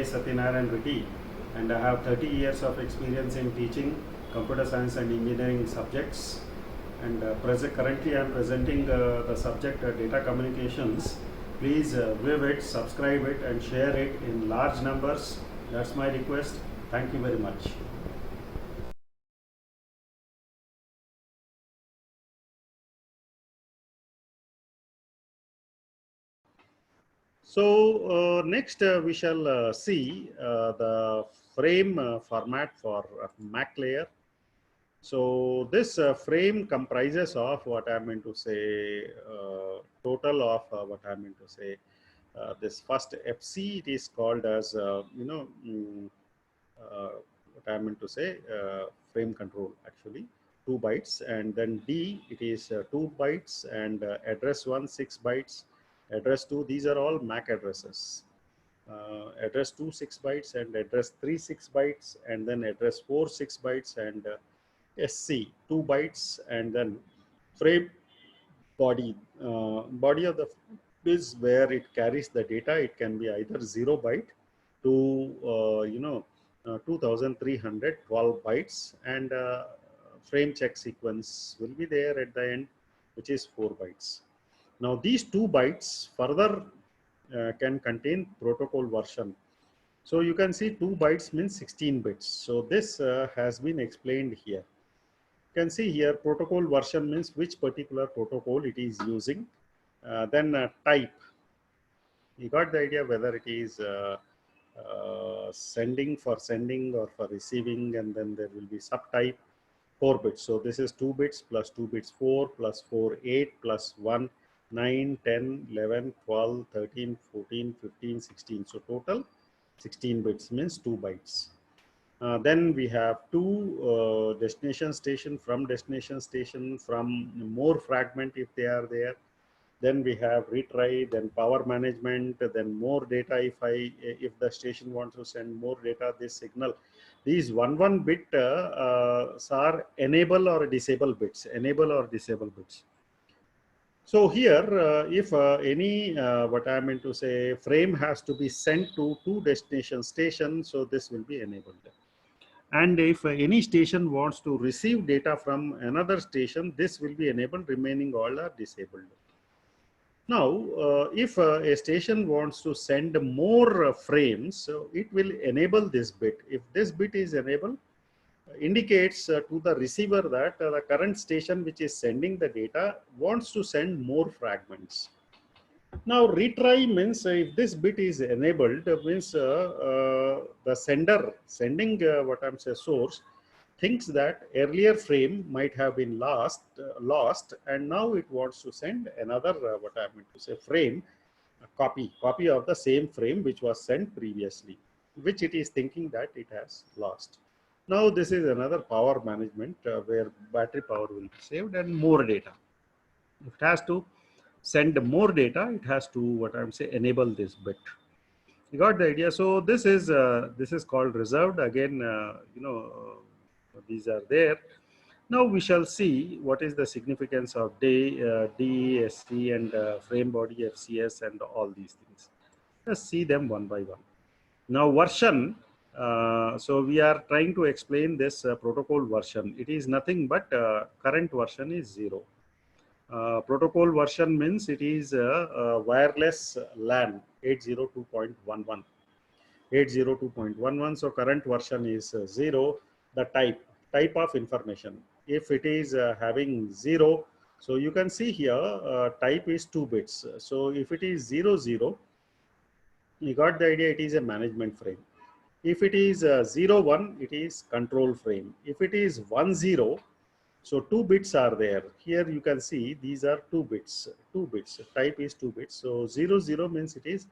is Satyanarayan Reddy, and I have 30 years of experience in teaching computer science and engineering subjects. And currently I am presenting the subject data communications. Please view it, subscribe it, and share it in large numbers. That's my request. Thank you very much. So next we shall see the frame format for Mac layer. So this frame comprises of what I meant to say, total of what I meant to say. This first FC, it is called as what I meant to say, frame control actually, 2 bytes, and then D, it is 2 bytes, and address 1 6 bytes, address 2, these are all MAC addresses. Address 2 6 bytes, and address 3 6 bytes, and then address 4 6 bytes, and SC 2 bytes, and then frame body. Body of the is where it carries the data. It can be either 0 byte to 2312 bytes, and frame check sequence will be there at the end, which is 4 bytes. Now these 2 bytes further can contain protocol version. So you can see 2 bytes means 16 bits. So this has been explained here. You can see here protocol version means which particular protocol it is using. Then type. You got the idea whether it is sending for sending or for receiving, and then there will be subtype 4 bits. So this is 2 bits plus 2 bits 4 plus 4 8 plus 1 9 10 11 12 13 14 15 16. So total 16 bits means 2 bytes. Then we have two destination station, from more fragment if they are there. Then we have retry, then power management, then more data if the station wants to send more data, this signal. These one bit are enable or disable bits, So here, if any, what I meant to say, frame has to be sent to two destination stations, so this will be enabled. And if any station wants to receive data from another station, this will be enabled, remaining all are disabled. Now, if a station wants to send more frames, so it will enable this bit. If this bit is enabled, indicates to the receiver that the current station which is sending the data wants to send more fragments. Now retry means if this bit is enabled, means the sender sending what I'm saying source thinks that earlier frame might have been lost, and now it wants to send another what I meant to say frame, a copy of the same frame which was sent previously, which it is thinking that it has lost. Now this is another power management where battery power will be saved and more data. If it has to send more data, it has to what I'm saying enable this bit. You got the idea. So this is called reserved. Again, these are there. Now we shall see what is the significance of DESC and frame body FCS and all these things. Let's see them one by one. Now version. So we are trying to explain this protocol version. It is nothing but current version is 0. Protocol version means it is wireless LAN 802.11. 802.11. So current version is 0. The type of information, if it is having 0, so you can see here type is 2 bits. So if it is 00, you got the idea, it is a management frame. If it is 01, it is control frame. If it is 10, so 2 bits are there. Here you can see these are 2 bits. Type is 2 bits. So 00 means it is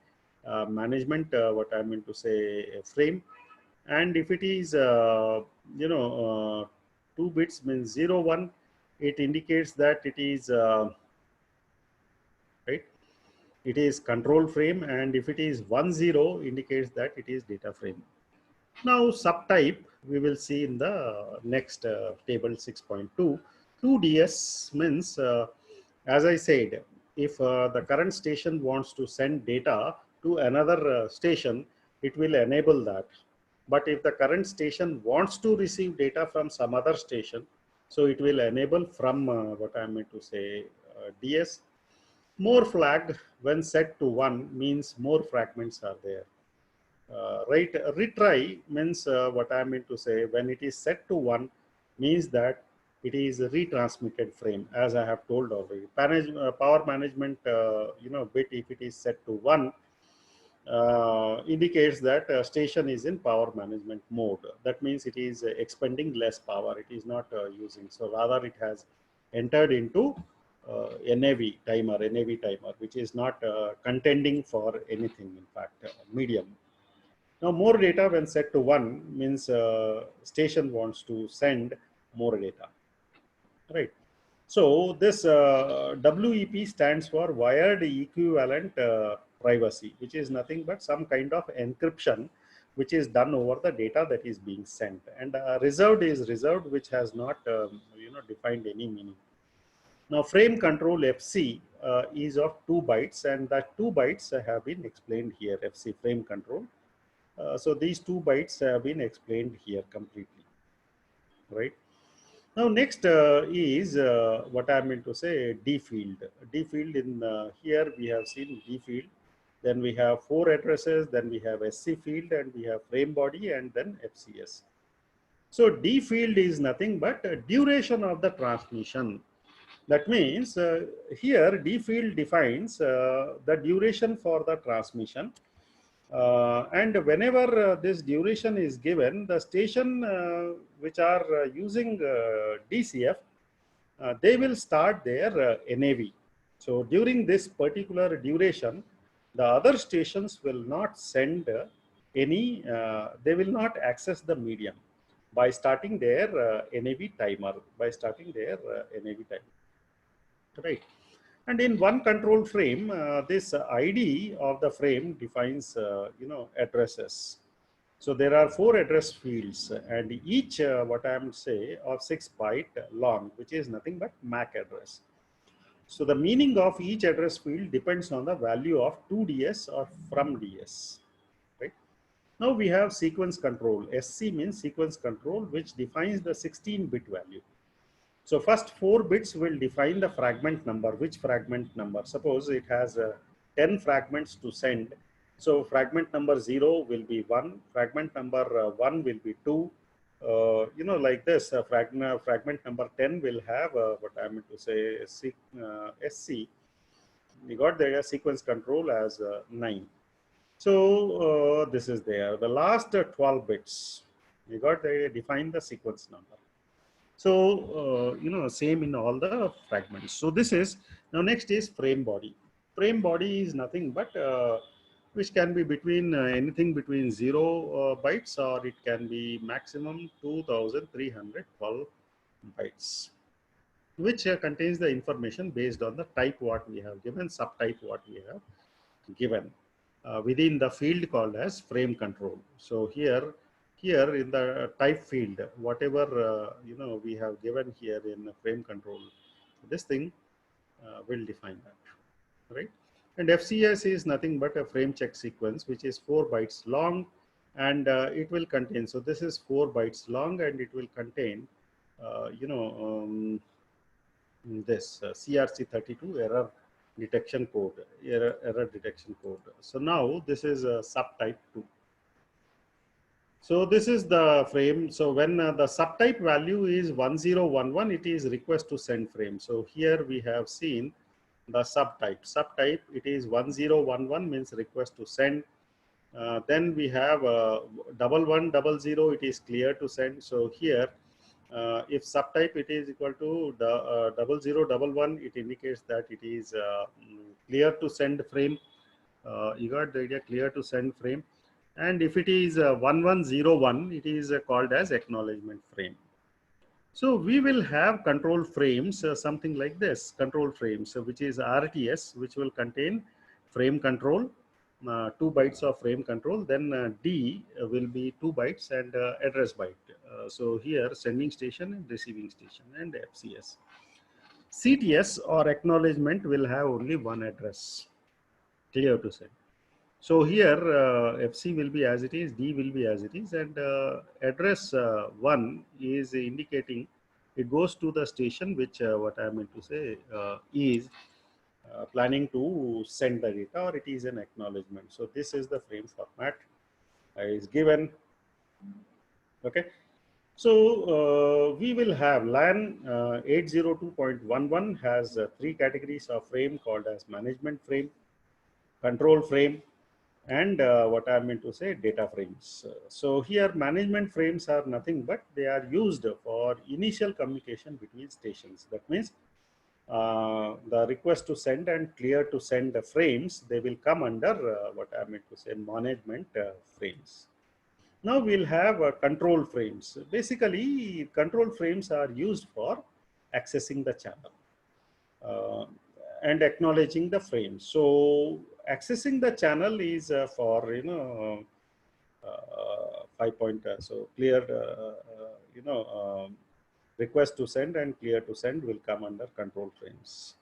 management. What I meant to say frame. And if it is 2 bits means 01, it indicates that it is right. It is control frame, and if it is 10, indicates that it is data frame. Now subtype we will see in the next table 6.2. 2DS means as I said, if the current station wants to send data to another station, it will enable that. But if the current station wants to receive data from some other station, so it will enable from what I meant to say DS. More flagged when set to 1 means more fragments are there. Right, retry means what I mean to say, when it is set to 1 means that it is a retransmitted frame, as I have told already. Power management bit, if it is set to 1, indicates that station is in power management mode. That means it is expending less power, it is not using. So rather it has entered into NAV timer, which is not contending for anything, in fact, medium. Now, more data when set to 1 means station wants to send more data, right? So this WEP stands for wired equivalent privacy, which is nothing but some kind of encryption which is done over the data that is being sent. And reserved is reserved, which has not defined any meaning. Now, frame control FC is of 2 bytes, and that 2 bytes have been explained here. FC frame control. So these 2 bytes have been explained here completely, right? Now next is what I meant to say, D field. D field in here we have seen D field. Then we have 4 addresses. Then we have SC field, and we have frame body, and then FCS. So D field is nothing but duration of the transmission. That means here D field defines the duration for the transmission. And whenever this duration is given, the station which are using DCF, they will start their NAV. So during this particular duration, the other stations will not send they will not access the medium by starting their NAV timer, right? And in one control frame, this ID of the frame defines, addresses. So there are 4 address fields, and each, what I am say, of 6 byte long, which is nothing but MAC address. So the meaning of each address field depends on the value of 2DS or from DS, right? Now we have sequence control. SC means sequence control, which defines the 16-bit value. So first 4 bits will define the fragment number. Which fragment number? Suppose it has 10 fragments to send. So fragment number 0 will be 1. Fragment number 1 will be 2. Like this. Fragment number 10 will have what I meant to say, SC. We got the sequence control as 9. So this is there. The last 12 bits, we got define the sequence number. So, same in all the fragments. So this is, now next is frame body. Frame body is nothing but, which can be between anything between 0 bytes, or it can be maximum 2312 bytes, which contains the information based on the type what we have given, subtype what we have given within the field called as frame control. So here in the type field, whatever we have given here in frame control, this thing will define that, right? And FCS is nothing but a frame check sequence, which is 4 bytes long, and it will contain, so this is 4 bytes long, and it will contain this CRC32 error detection code, error detection code. So now this is a subtype 2. So this is the frame. So when the subtype value is 1011, it is request to send frame. So here we have seen the subtype. Subtype, it is 1011 means request to send. Then we have 1100, it is clear to send. So here, if subtype it is equal to the 0011, it indicates that it is clear to send frame. You got the idea, clear to send frame. And if it is 1101, it is called as acknowledgement frame. So we will have control frames, something like this, control frames, which is RTS, which will contain frame control, 2 bytes of frame control. Then D will be 2 bytes and address byte. So here sending station and receiving station, and FCS. CTS or acknowledgement will have only one address, clear to send. So here FC will be as it is, D will be as it is, and address 1 is indicating it goes to the station which what I meant to say is planning to send the data, or it is an acknowledgement. So this is the frame format is given. Okay. So we will have LAN 802.11 has three categories of frame called as management frame, control frame, and what I meant to say data frames. So here management frames are nothing but they are used for initial communication between stations. That means the request to send and clear to send the frames, they will come under what I meant to say management frames. Now we'll have control frames. Basically, control frames are used for accessing the channel uh, and acknowledging the frame. So accessing the channel is for 5 point. So clear request to send and clear to send will come under control frames.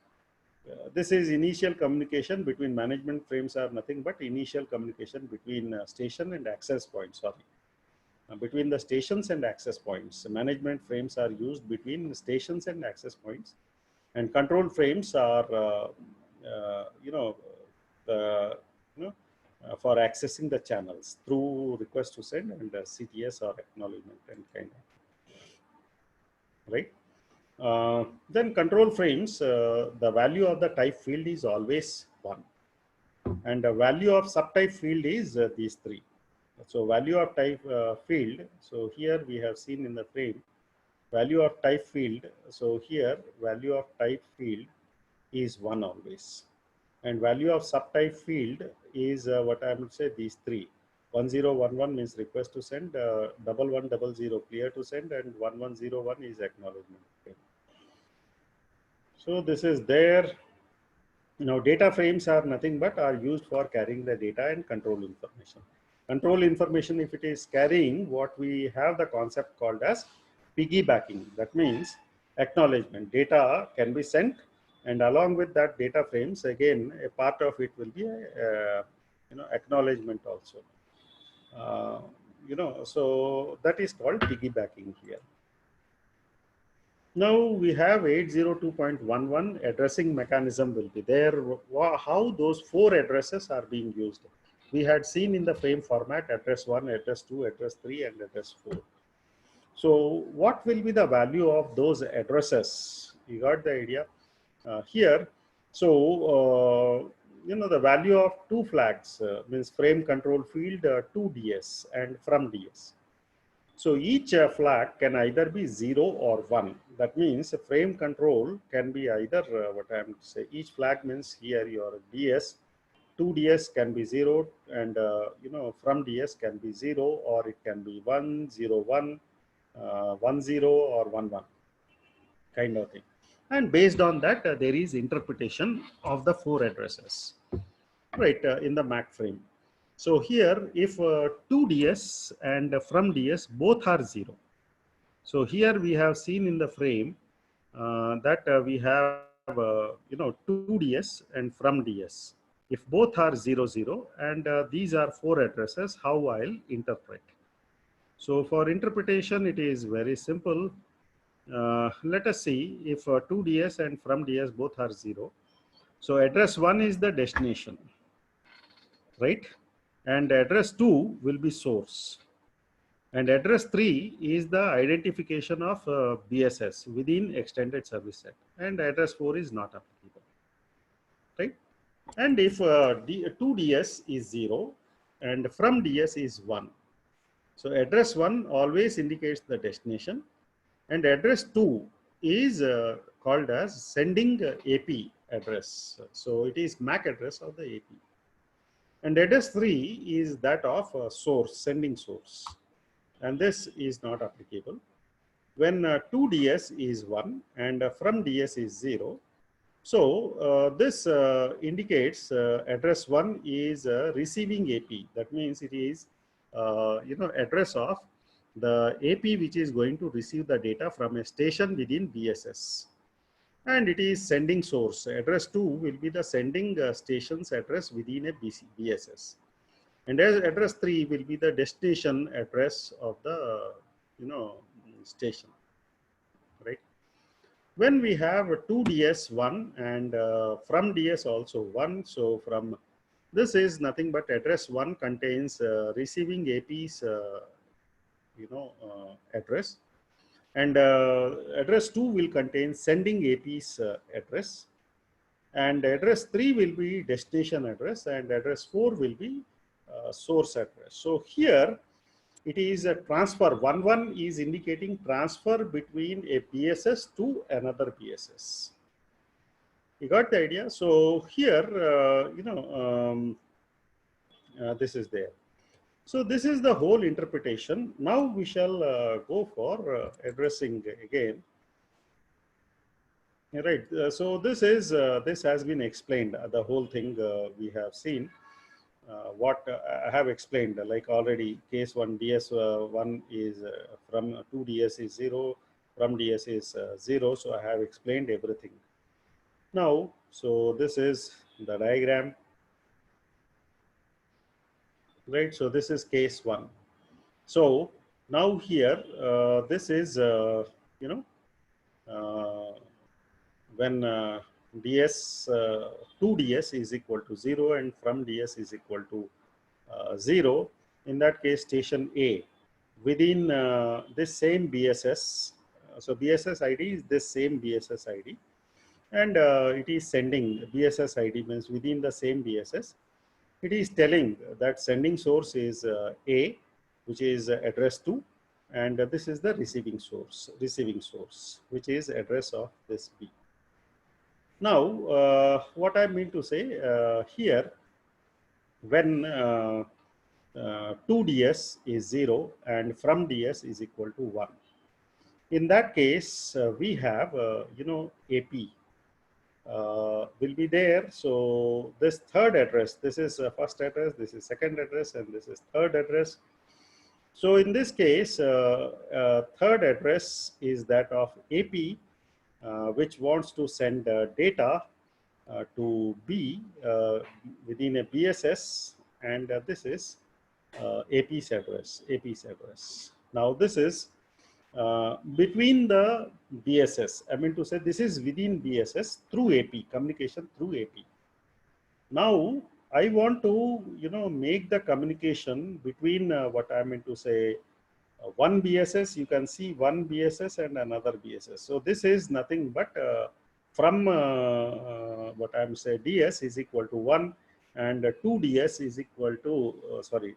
This is initial communication between management frames are nothing but initial communication between station and access points. Sorry. Between the stations and access points. Management frames are used between stations and access points, and control frames are, for accessing the channels through request to send and CTS or acknowledgement and kind of, right? Then control frames, the value of the type field is always 1, and the value of subtype field is these 3. So value of type field, so here we have seen in the frame value of type field. So here value of type field is 1 always, and value of subtype field is what I would say these 3. 1011 means request to send, 1100 clear to send, and 1101 is acknowledgement. Okay. So this is there. Now data frames are nothing but are used for carrying the data and control information. Control information, if it is carrying, what we have the concept called as piggybacking. That means acknowledgement. Data can be sent, and along with that data frames, again a part of it will be acknowledgement also. So that is called piggybacking here. Now we have 802.11 addressing mechanism will be there. How those 4 addresses are being used. We had seen in the frame format address 1, address 2, address 3, and address 4. So what will be the value of those addresses? You got the idea here. So, the value of 2 flags means frame control field 2DS and from DS. So each flag can either be 0 or 1. That means frame control can be either what I am to say. Each flag means here your DS, 2DS can be 0, and from DS can be 0, or it can be 1, 0, 1, 1, 0, or 1, 1 kind of thing. And based on that, there is interpretation of the 4 addresses, right, in the MAC frame. So here, if 2DS and from DS both are 0. So here we have seen in the frame that we have 2DS and from DS. If both are 0, 0, and these are 4 addresses, how I'll interpret. So for interpretation, it is very simple. Let us see if 2DS and from DS both are 0. So address 1 is the destination, right? And address 2 will be source. And address 3 is the identification of BSS within extended service set. And address 4 is not applicable, right? And if 2DS is 0 and from DS is 1. So address 1 always indicates the destination, and address 2 is called as sending AP address. So it is MAC address of the AP. And address 3 is that of source, sending source. And this is not applicable. When 2DS is 1 and from DS is 0, so this indicates address 1 is receiving AP. That means it is address of the AP which is going to receive the data from a station within BSS. And it is sending source. Address 2 will be the sending station's address within a BSS. And as address 3 will be the destination address of the station, right? When we have 2DS1 and from DS also 1, so from this is nothing but address 1 contains receiving AP's address, and address 2 will contain sending AP's address, and address 3 will be destination address, and address 4 will be source address. So here it is a transfer. 1 is indicating transfer between a BSS to another BSS. You got the idea? So here, this is there. So this is the whole interpretation. Now we shall go for addressing again. Right. So this is this has been explained. The whole thing we have seen. What I have explained, like already, case 1 DS1 is from 2 DS is 0, from DS is 0. So I have explained everything. Now, so this is the diagram, right? So this is case 1. So now here, this is, when DS 2DS is equal to 0 and from DS is equal to 0, in that case station A within this same BSS, so BSS ID is this same BSS ID, and it is sending. BSS ID means within the same BSS, it is telling that sending source is A, which is address 2, and this is the receiving source, which is address of this B. Now, what I mean to say here, when 2DS is 0 and from DS is equal to 1. In that case, we have, AP will be there. So this third address, this is first address, this is second address, and this is third address. So in this case, third address is that of AP, which wants to send data to B within a BSS, and this is AP's address. Now this is between the BSS. I mean to say this is within BSS through AP, communication through AP. Now I want to make the communication between what I mean to say one BSS. You can see one BSS and another BSS. So this is nothing but from what I'm saying, DS is equal to 1, and 2DS is equal to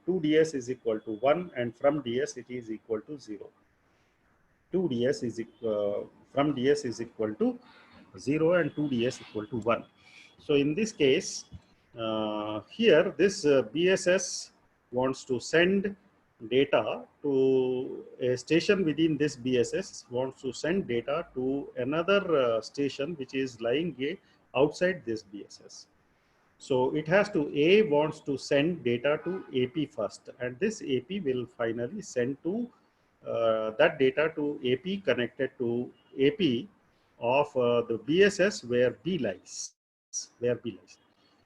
2DS is equal to 1, and from DS it is equal to 0. 2DS is from DS is equal to 0 and 2DS equal to 1. So in this case, here this BSS wants to send data to a station within this BSS, wants to send data to another station which is lying outside this BSS. So it has to, A wants to send data to AP first, and this AP will finally send to that data to AP connected to AP of the BSS where B lies.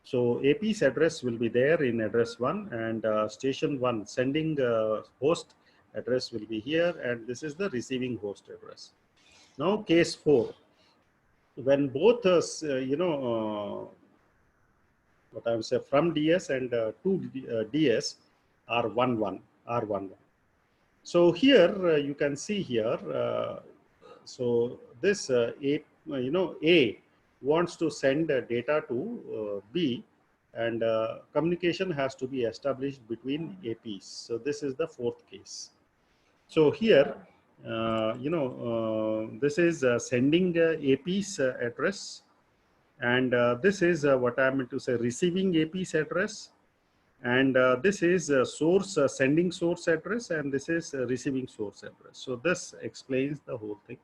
So AP's address will be there in address 1, and station 1 sending host address will be here, and this is the receiving host address. Now case 4, when both what I would say from DS and to DS are 1 1. So here you can see here. So this A wants to send data to B, and communication has to be established between APs. So this is the fourth case. So here, this is sending AP's address, and this is what I meant to say receiving AP's address, and this is source sending source address, and this is receiving source address. So this explains the whole thing.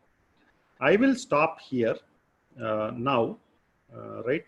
I will stop here now, right?